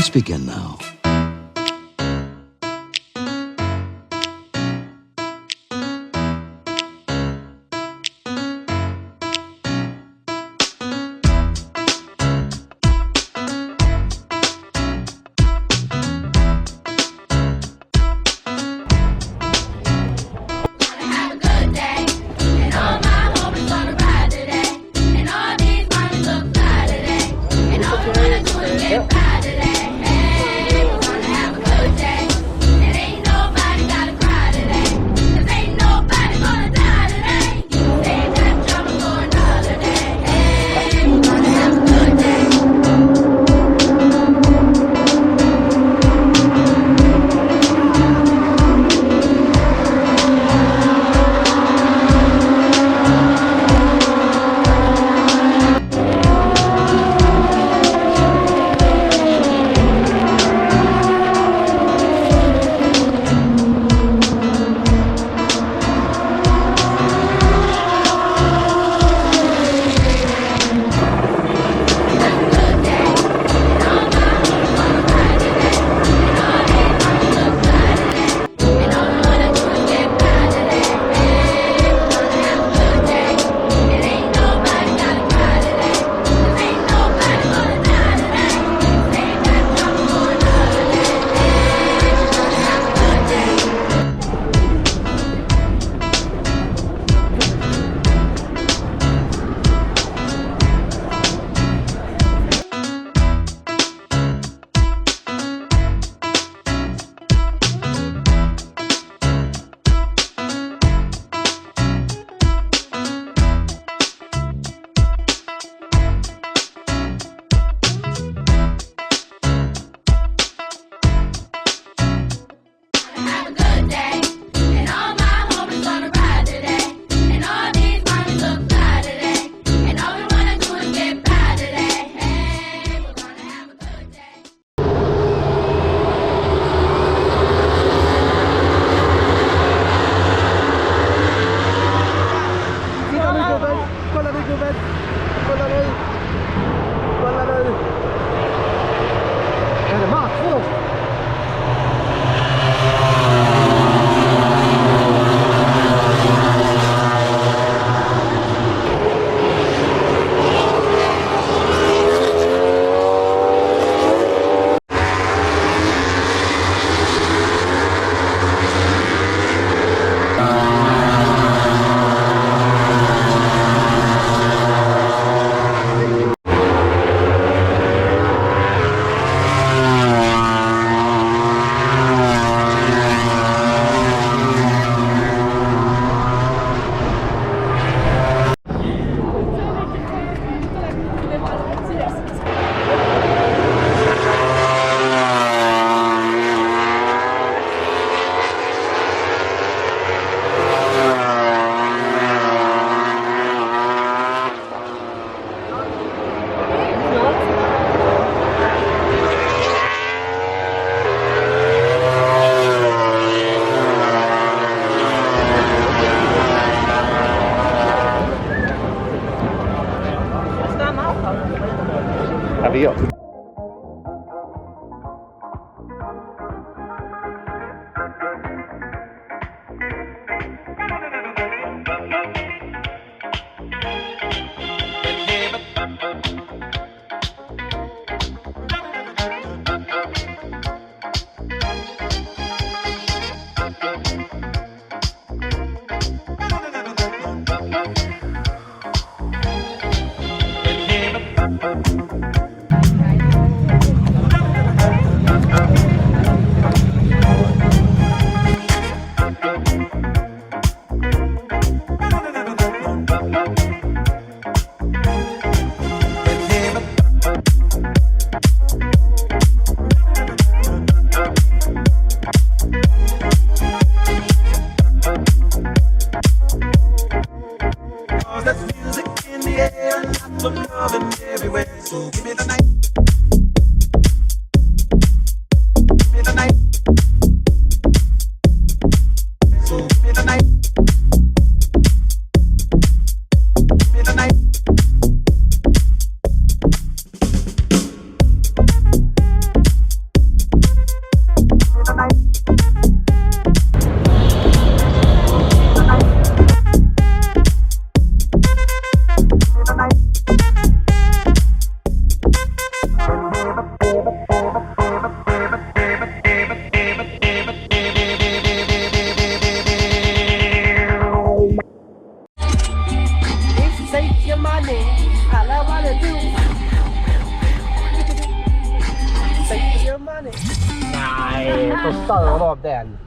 Let's begin now. Nej, så stör av den.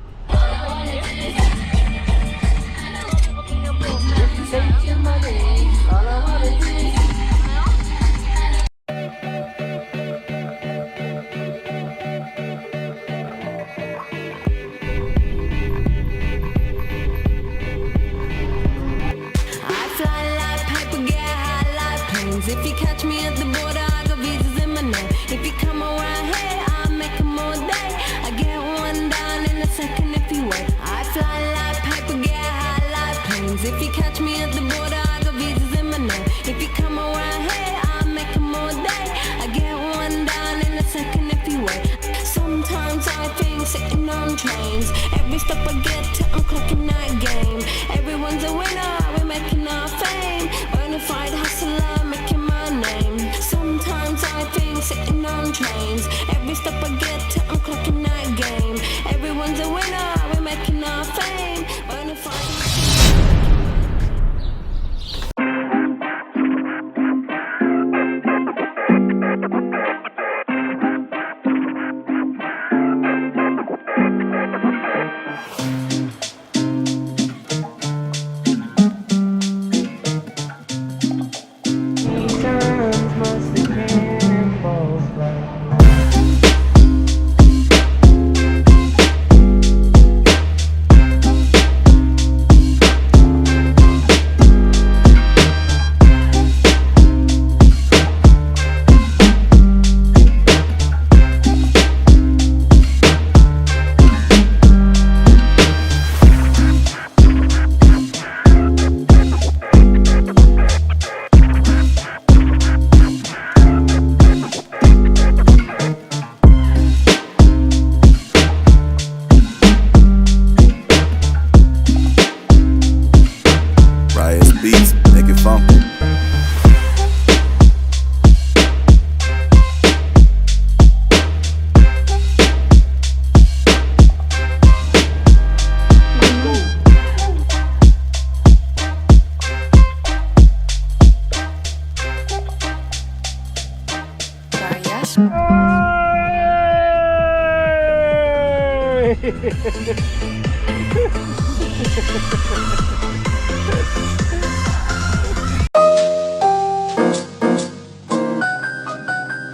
If you catch me at the border, I got visas in my name. If you come around here, I'll make them all day. I get one down in a second if you wait. I fly like paper, get high like planes. If you catch me at the border, I got visas in my name. If you come around here, I'll make them all day. I get one down in a second if you wait. Sometimes I think sitting on trains. Every step I get to, I'm clocking that game. Everyone's a winner, we're making our fame. Bonafide hustler, making my name. Sometimes I think sitting on trains. Every step I get to, I'm clocking that game. Everyone's a winner, we're making our fame. Bonafide.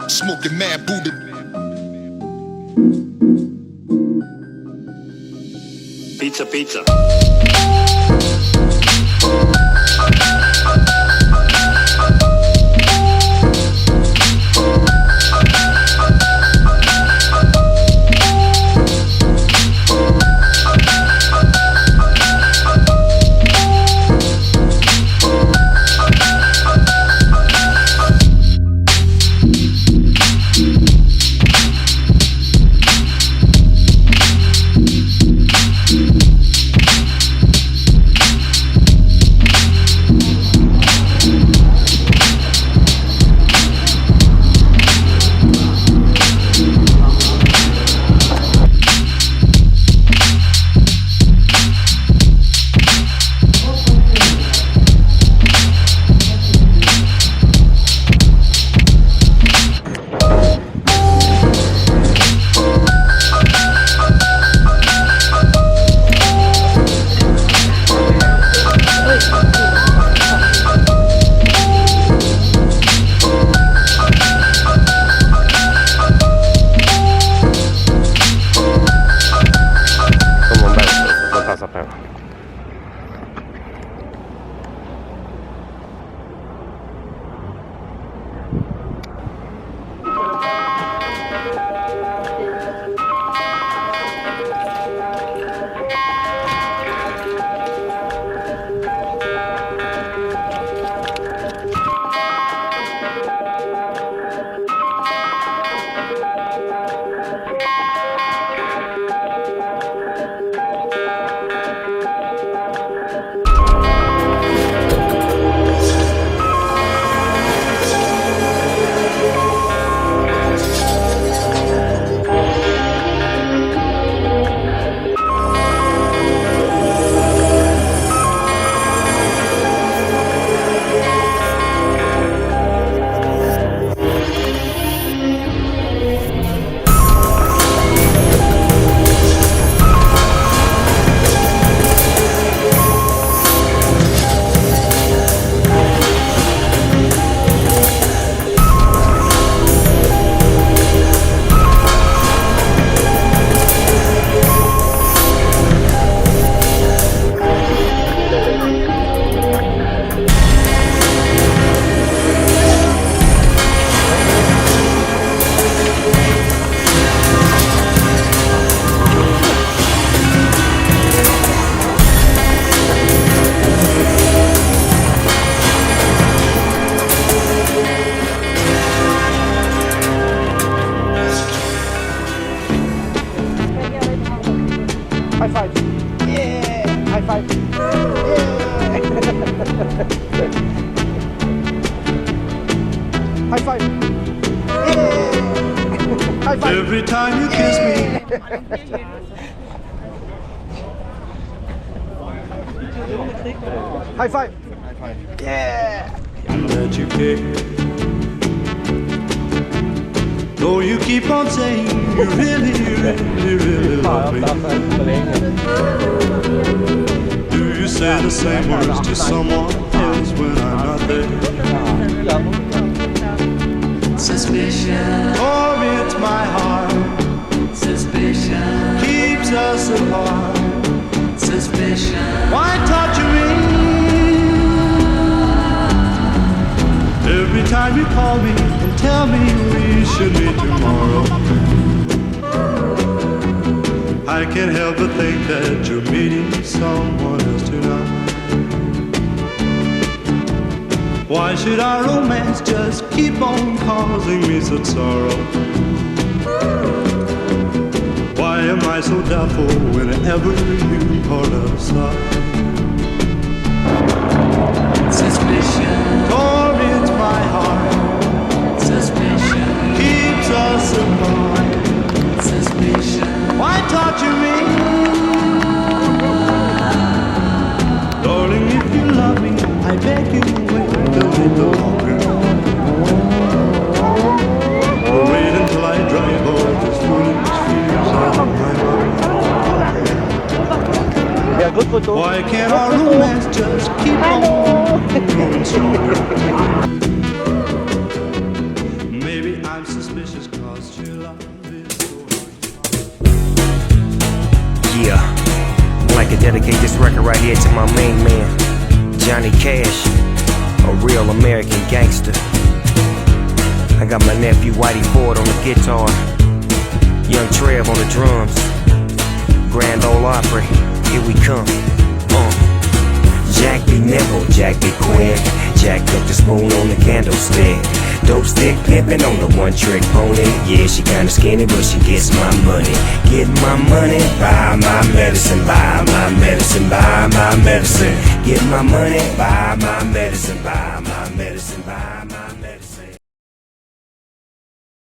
Smoking mad Buddha. Pizza, pizza. High five. Yeah. High five. Yeah. High five. Yeah. High five. Every time you kiss me, High five. Yeah. that you care. Though you keep on saying you really, really, really love me. Do you say the same words to someone else when I'm not there? Suspicion, Or it's my heart suspicion, keeps us apart. suspicion. Why torture me? Every time you call me and tell me we should meet tomorrow, I can't help but think that you're meeting someone else tonight. Why should our romance just keep on causing me such sorrow? Why am I so doubtful whenever you call us up? Suspicion, Or it's my heart suspicion, keeps us apart. suspicion. Why torture me? Darling, if you love me, I beg you wait a little longer. Wait until I drive all these foolish fears out of my mind. Yeah, good photo. Why can't our romance just keep on growing stronger? Maybe I'm suspicious cause your love is so hard. Yeah, I'd like to dedicate this record right here to my main man, Johnny Cash, a real American gangster. I got my nephew Whitey Ford on the guitar, Young Trev on the drums, Grand Ole Opry, here we come. Jack be nimble, Jack be quick, Jack took the spoon on the candlestick. Dope stick pimpin' on the one-trick pony. Yeah, she kinda skinny, but she gets my money. Get my money, buy my medicine, buy my medicine, buy my medicine. Get my money, buy my medicine, buy my medicine.